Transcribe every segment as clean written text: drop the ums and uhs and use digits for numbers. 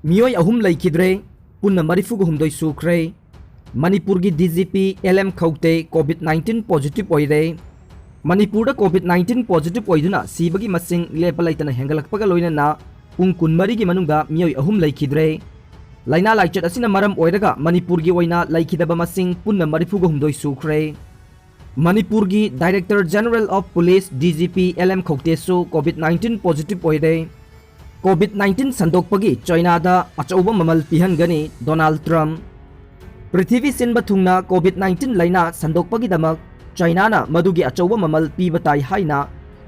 मियोय अहुम लैखिद्रे पुन्ना मरिफुग हुमदोय सुख्रे मणिपुर की DGP LM खौते कोविड-19 positive ओइरे Manipur कोविड-19 positive ओइदुना सीबगी मसिंग लेप लैतना हेंगलकपगा लोइना पुंग कुनमरी की मनुंगा मियोय अहुम लैखिद्रे लाइना लाइचत असिना मरम ओइरगा मणिपुर की ओइना लैखिदबा मसिंग पुन्ना मरिफुग हुमदोय सुख्रे मणिपुर की director general of police DGP LM खौतेसु कोविड-19 पॉजिटिव ओइरे कोविड-19 संदोकपगी चाइनादा अचौबा ममल पिहनगनी डोनाल्ड ट्रम्प पृथ्वी सिनबा थुंगना कोविड-19 लाइना संदोकपगीदमक चाइनाना मदुगी अचौबा ममल पीबताई हाइना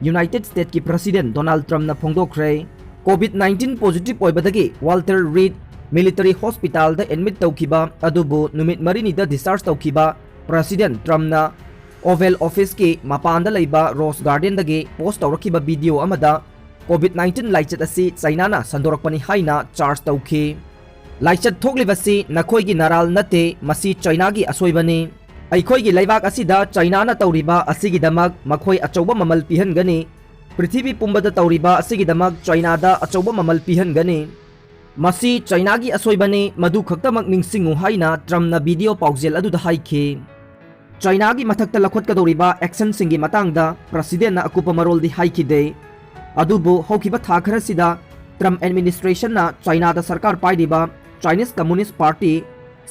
यूनाइटेड स्टेट की प्रेसिडेंट डोनाल्ड ट्रम्पना फोंदोखरे कोविड-19 पॉजिटिव ओइबदगी वाल्टर रीड मिलिटरी हॉस्पिटल दा एडमिट तौखिबा अदुबु नुमित मरिनीदा डिस्चार्ज तौखिबा प्रेसिडेंट ट्रम्पना ओवल ऑफिस की मपानदा लैबा रोज गार्डन दगे पोस्ट तौरखिबा वीडियो अमदा कोविड-19 लाइचत असी चाइनाना संदोरकपनी हाइना चार्ज तौखि लाइचत थोकलिबसी नखोइगी नाराल नते मसी चाइनागी असोइबनी अखोइगी लैबाक असिदा चाइनाना तौरिबा असिगिदमक मखोइ अचौबा ममल पिहनगनी पृथ्वी पुंबदा तौरिबा असिगिदमक चाइनादा अचौबा ममल पिहनगनी मसी चाइनागी असोइबनी मदु खक्तमक निंगसिंगु हाइना ट्रम्पना वीडियो पाउजेल अदुदा हाइखि चाइनागी मथक्ता लखोत्कदौरिबा एक्शन सिंगी मतांगदा प्रेसिडेंटना अकुपा मरोलदी हाइखिदे अदुबु हौखिबा था खरसिदा ट्रम्प एडमिनिस्ट्रेशन ना चाइनादा सरकार पाइदिबा चाइनीज कम्युनिस्ट पार्टी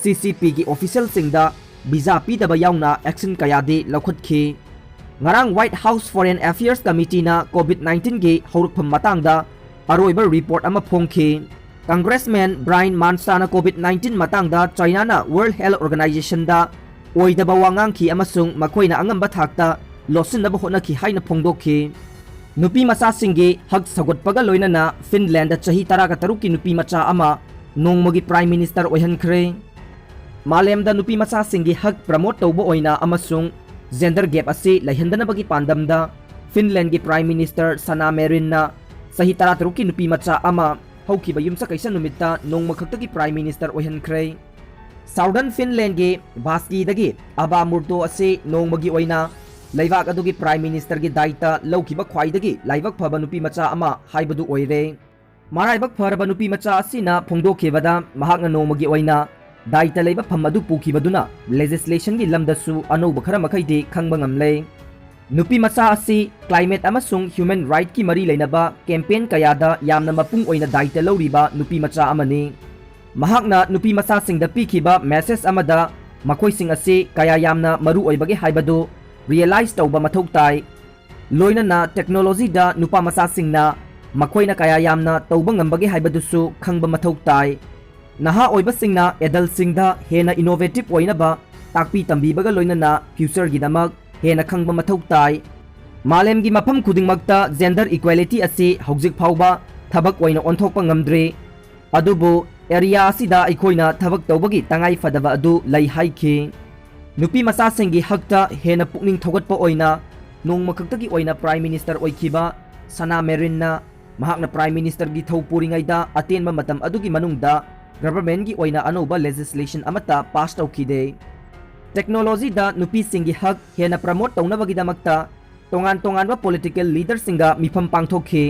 CCP की ऑफिशियल सिंगदा वीजा पीदबा याउना एक्शन कयादे लखोत्खि ngarang White House Foreign Affairs Committee na COVID-19 की हौरकफम मतांगदा अरोइबा रिपोर्ट अमा फोंखि कांग्रेसमैन ब्रायन मानसा ना COVID-19 मतांगदा चाइना ना वर्ल्ड हेल्थ ऑर्गेनाइजेशन दा ओइदबा वांगांखि अमसुंग मखोइना अंगंबा थाकता लोसिनबा होनखि हाइना फोंदोखि नुपी मचा सिंगे हक सगोटपगा लोइनना फिनलैंड चही 13 की नुपी मचा अमा नोंगमगी प्राइम मिनिस्टर ओइहनख्रे मालेमदा नुपी मचा सिंगे हक प्रमोट तौबा ओइना अमसुंग जेंडर गैप असे लैहंदनबगी पांदमदा फिनलैंड की प्राइम मिनिस्टर सना मेरिनना सही 13 की नुपी मचा अमा हौखिबा युमसा कैसा नुमित्ता नोंगमखक्तगी प्राइम मिनिस्टर ओइहनख्रे साउदर्न फिनलैंड के बास्कीदगी अबा मुर्तो असे नोंगमगी ओइना लैबाक अदुगी प्राइम मिनिस्टर की दायित्व लौखिबा ख्वाइदगी लाइबक फबा नुपी मचा अमा हाइबदु ओइरे माराइबक फरबा नुपी मचा असिना फोंदोखेबदा महाकना नोंगमगी ओइना दायित्व लैबा फम अदु पुखिबदुना लेजिस्लेशन की लमदसु अनौब खरा मखैदे खंगबा ngamle नुपी मचा असि क्लाइमेट अमसुंग ह्यूमन राइट की मरी लेनबा कैंपेन कयादा यामना मपुंग ओइना दायित्व लौरिबा नुपी मचा अमनी महाकना नुपी मचा सिंगदा पिखिबा मेसेज अमदा मखोइसिंग असि कया यामना मरु ओइबगे हाइबदु रियलाइज तौबा मथौ ताई लोइनना टेक्नोलॉजी दा नुपा मचा सिंगना मखोइना कया यामना तौबा ngambage हाइबदुसु खंगबा मथौ ताई नहा ओइबा सिंगना एडल्ट सिंगदा हेना इनोवेटिव ओइनबा ताकपी तंबीबगा लोइनना फ्यूचर गिदमक हेना खंगबा मथौ ताई मालेम की मफम खुदिंगमक्ता जेंडर इक्वालिटी असि हौजिक फाउबा थबक ओइना ओंथोकपा ngamdre अदुबु एरिया असिदा अखोइना थबक तौबगी तंगाई फदबा अदु लै हाइखि नुपी मचा सिंगी हक्ता हेना पुकनिंग थौगटपा ओइना नोंगमखक्तगी ओइना प्राइम मिनिस्टर ओइखिबा सना मेरिनना महाकना प्राइम मिनिस्टर की थौ पुरिंगाइदा अतेनबा मतम अदुगी मनुंगदा गवर्नमेंट की ओइना अनौबा लेजिस्लेशन अमता पास तौखिदे टेक्नोलॉजी दा नुपी सिंगी हक हेना प्रमोट तौनबगीदमक्ता तोंगान तोंगानबा पॉलिटिकल लीडर सिंगा मिफम पांगथोखि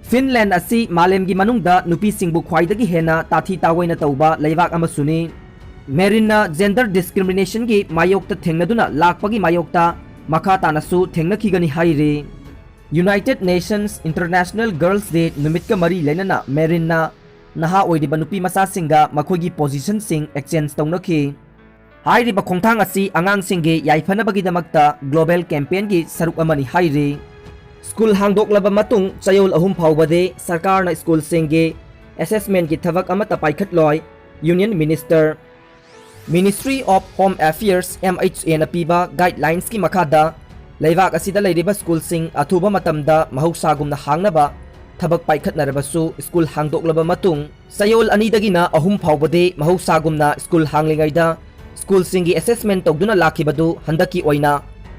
फिनलैंड असि मालेम की मनुंगदा नुपी सिंगबु ख्वाइदगी हेना ताथी तावैना तौबा लैबाक अमसुनी मेरिना जेंडर डिस्क्रिमिनेशन की मायोक्ता थेंगनदुना लाकपगी मायोक्ता मखा तानसु थेंगनखिगनी हाइरे United Nations International Girls Day नुमितका मरी लेनना मेरिना नहा ओइदिबा नुपी मचा सिंगा मखोगी पोजीशन सिंग एक्सचेंज तौनखि हाइरिबा खोंथांग असि आंगांग सिंगे याइफनबगीदमक्ता ग्लोबल कैंपेन की सरुक अमनी हाइरे स्कूल हांगदोकलबा मतुंग चयोल अहुम फाउबदे सरकारना स्कूल सिंगे असेसमेंट की थबक अमता पाइखटलोय union minister Ministry of Home Affairs MHA ना पीबा गाइडलाइंस की मखादा लैबाक असिदा लैरिबा स्कूल सिंग अथुबा मतमदा महौसागुमना हांगनबा थबक पाइखटनरबसु स्कूल हांगदोकलबा मतुंग चयोल अनीदगिना अहुम फाउबदे महौसागुमना स्कूल हांगलिंगाइदा स्कूल सिंगी असेसमेंट तौदुना लाखिबदु हंदकी ओइना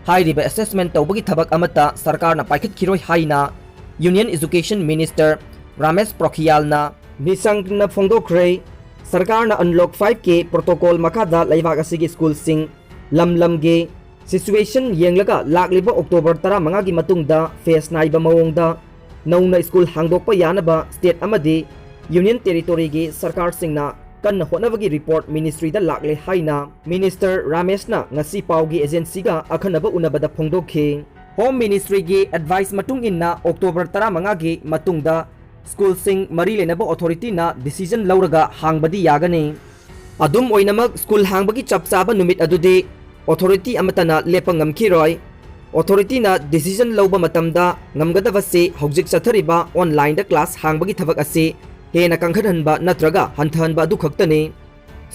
हाइरिबा असेसमेंट तौबगी थबक अमता सरकारना पाइखटखिरोय हाइना यूनियन एजुकेशन मिनिस्टर रमेश पोखरियालना निशंकना फोंदोखरे सरकारना अनलॉक 5 के प्रोटोकॉल मखादा लैबाक असिगी स्कूल सिंग लम-लमगे सिचुएशन येंगलगा लाक्लिबा अक्टोबर 15 की मतुंगदा फेस नाइबा मवोंगदा नौना स्कूल हांगदोकपा यानबा स्टेट अमदी यूनियन टेरिटोरी की सरकार सिंगना कन्न होनबगी रिपोर्ट मिनिस्ट्री दा लाकले हाइना मिनिस्टर रामेशना ngasi पावगी एजेंसी का अखनब उनबदा फोंदोखे होम मिनिस्ट्री की एडवाइस मतुंग इन्ना अक्टोबर 15 की मतुंगदा स्कूल सिंग मरी लेनबा अथॉरिटी ना decision लौरगा हांगबदी यागने अदुम ओइनमक school हांगबगी चपचाबा नुमित अदुदे authority अमतना Lepa ngमखिरोय authority ना डिसीजन लौबा मतमदा ngमगदबसे हौजिक चथरिबा ऑनलाइन दा क्लास हांगबगी थबक असे हेना कंखनहनबा नत्रगा हंथहनबा अदु खक्तने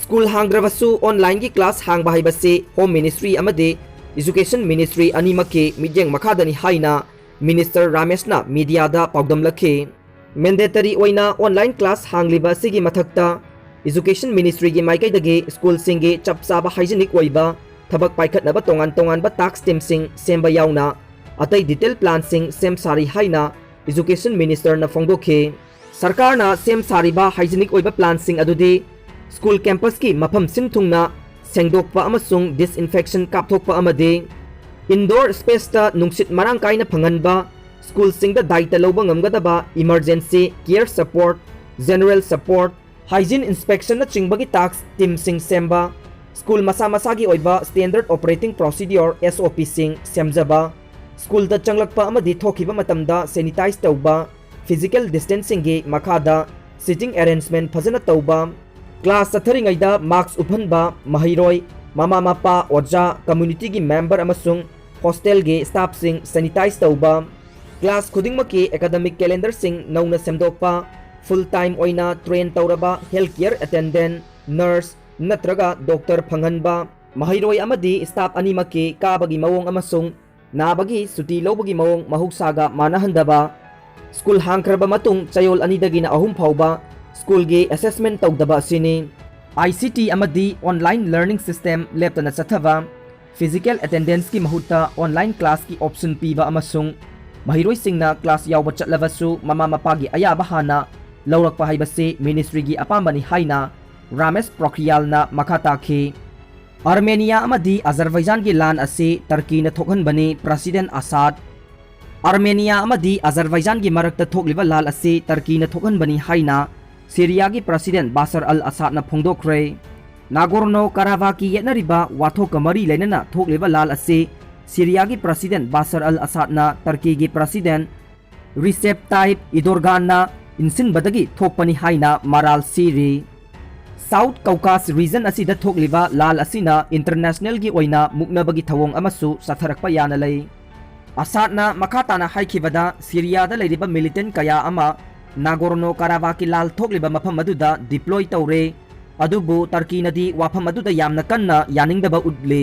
स्कूल हांगद्रबसु ऑनलाइन की क्लास हांगबा हाइबसे होम मिनिस्ट्री अमदे एजुकेशन मिनिस्ट्री अनिमके मिजेंग मखादनी हाइना मिनिस्टर रामेशना मीडियादा पाउदमलखे मैंडेटरी ओइना ऑनलाइन क्लास हांगलिबा सिगी मथक्ता एजुकेशन मिनिस्ट्री की माइकैदगे स्कूल सिंगे चपचाबा हाइजेनिक ओइबा थबक पाइखतनबा तोंगान तोंगानबा टास्क टीम सिंग सेंबा याउना अतै डिटेल प्लान सिंग सेम सारी हाइना एजुकेशन मिनिस्टर ना फोंदोखे सरकार ना सेम सारीबा हाइजेनिक ओइबा प्लान सिंग अदुदे स्कूल कैंपस की मफम सिनथुंगना सेंगदोकपा अमसुंग डिसइंफेक्शन कापथोकपा अमदे इंडोर स्पेस ता नुंगसित मरांग काइना फंगनबा स्कूल सिंग दा दायित्व लौबा ngमगदबा emergency care support general support hygiene inspection ना चिंगबगी टास्क टीम सिंग सेंबा स्कूल मसा मसा की ओइबा स्टैंडर्ड ऑपरेटिंग प्रोसीड्योर SOP सिंग सेमजबा स्कूल दा चंगलकपा अमदि थोखिबा मतमदा सैनिटाइज तौबा फिजिकल डिस्टेंसिंग की मखादा सिटिंग अरेंजमेंट फजना तौबा क्लास चथरिंगैदा मार्क्स उफनबा महिरोय मामा मापा ओजा कम्युनिटी की मेंबर अमसुंग हॉस्टल के स्टाफ सिंग सैनिटाइज तौबा क्लास खुदिंगमकी एकेडमिक कैलेंडर सिंग नौना सेमदोकपा फुल टाइम ओइना ट्रेन तौरबा हेल्थ केयर अटेंडेंट नर्स नत्रगा डॉक्टर फंगनबा महिरोय अमदी स्टाफ अनिमकी काबगी मवोंग अमसुंग नाबगी सुटी लौबगी मवोंग महुसागा मानहंदबा स्कूल हांगख्रबा मतुंग चयोल अनिदगिना अहुम फाउबा स्कूल के असेसमेंट तौदबा सिनी ICT अमदी ऑनलाइन लर्निंग सिस्टम लेप्तना चथबा फिजिकल अटेंडेंस की महुत्ता ऑनलाइन क्लास की ऑप्शन पीबा अमसुंग महिरोय सिंगना क्लास यावबा चटलबसु ममा मपागी अयाबा हाना लौरकपा हाइबसे मिनिस्ट्री की अपामबनी हाइना रामेश प्रोक्रियालना मखा ताखी आर्मेनिया अमदी अजरबैजान की लान असे टर्की न थोकहनबनी प्रेसिडेंट असाद आर्मेनिया अमदी अजरबैजान की मरकता थोकलिबा लाल असे टर्की न थोकहनबनी हाइना सीरिया की प्रेसिडेंट बाशर अल असाद न फोंदोखरे नागोर्नो कराबाख की येनरिबा वाथोक मरी लेनना थोकलिबा लाल असे सीरिया की प्रेसिडेंट बाशर अल असाद न टर्की की प्रेसिडेंट रिसेप ताइप इदोरगान न इंसिन बदगी थोकपनी हाइना मराल सीरी साउथ कौकास रीजन असिदा थोकलिबा लाल असिना इंटरनेशनल की ओइना मुक्नबगी थवोंग अमसु सथरकपा याना लई असादना मखाताना हाइखिबदा सीरियादा लेरिबा मिलिटेंट कया अमा नागोर्नो कराबाख की लाल थोकलिबा मफम अदुदा डिप्लॉय तौरे अदुबु टर्की नदी वाफम अदुदा यामना कन्ना यानिंगदबा उद्ले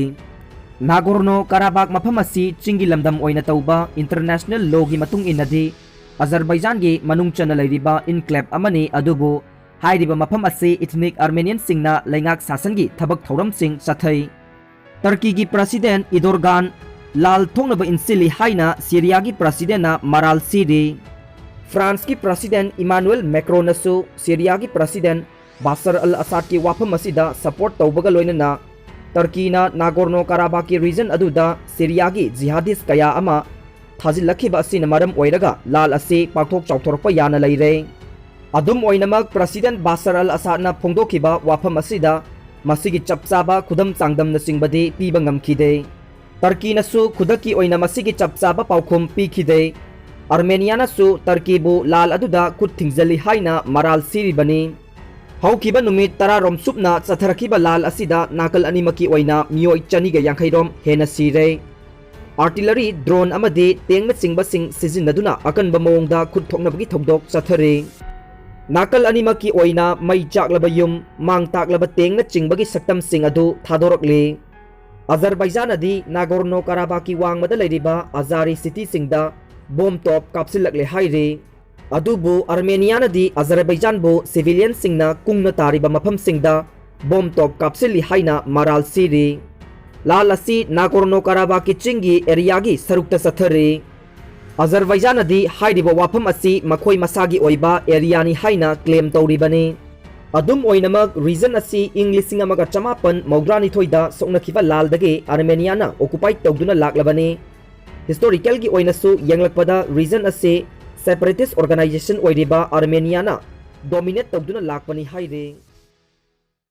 नागोर्नो कराबाख मफम असि चिंगी लमदम ओइना तौबा इंटरनेशनल लॉ की मतुंग इनदी अजरबैजान की मनुंग चना लेरिबा इनक्लेव अमनी अदुबु हाइरिबा मफम असे इथनिक आर्मेनियन सिंगना लैंगाक शासन की थबक थौरम सिंग सथै टर्की की प्रेसिडेंट इदोरगान लाल थोंगनबा इंसिली हाइना सीरिया की प्रेसिडेंट मराल सीरी फ्रांस की प्रेसिडेंट इमानुएल मैक्रोनसु सीरिया की प्रेसिडेंट बाशर अल असाद की वाफम असिदा सपोर्ट तौबगा लोइनना टर्कीना नागोर्नो कराबाख की रीजन अदुदा सीरिया की जिहादिस कया अमा थाजिलखिबा असिना मरम ओइरगा लाल असे पाक्थोक चाउथोरपा याना लैरे अदुम ओइनमक प्रेसिडेंट बाशर अल असादना फोंदोखिबा वाफम असिदा मसिगी चपचाबा खुदम चांगदमना सिंगबदे पीबा ngमखिदे टर्कीनसु खुदकी ओइना मसिगी चपचाबा पाउखुम पीखिदे आर्मेनियानसु टर्कीबु लाल अदुदा खुद थिंगजली हाइना मराल सीरिबनी हौखिबा नुमित 10 रोम सुपना चथरखिबा लाल असिदा नाकल अनिमकी ओइना मियोय चनिगा यांखैरोम हेना सीरे आर्टिलरी ड्रोन अमदे तेंगना चिंगबसिंग सिजिनदुना अकनबा मवोंगदा खुद थोकनबगी थौदोक चथरे नाकल अनिमकी ओइना मई चाकलबा युम मांग ताकलबा तेंगना चिंगबगी सक्तम सिंग अदु थादोरकले अजरबैजान अदि नागोर्नो कराबाख की वांगमदा लेरिबा अजारी सिटी सिंगदा बोम टॉप कापसिलकले हाइरे अदुबु आर्मेनियानदि अजरबैजान बो सिविलियन सिंगना कुंगना तारिबा मफम सिंगदा बोम टॉप कापसिली हाइना मराल सीरी लाल असी नागोर्नो कराबाख की चिंगी एरियागी सरुक्ता सथरे अजरबैजान अदि हाइरिबा वाफम असी मखोय मसागी ओइबा एरियानी हाइना क्लेम तौरिबने अदुम ओइनमक रीजन असी इंग 1954 सोकनखिबा लालदगे आर्मेनियाना ऑक्युपाइड तौदुना लाक्लबने हिस्टोरिकल की ओइनसु यंगलकपदा रीजन असे सेपरेटिस्ट ऑर्गेनाइजेशन ओइरिबा आर्मेनियाना dominate tawduna lakpani haire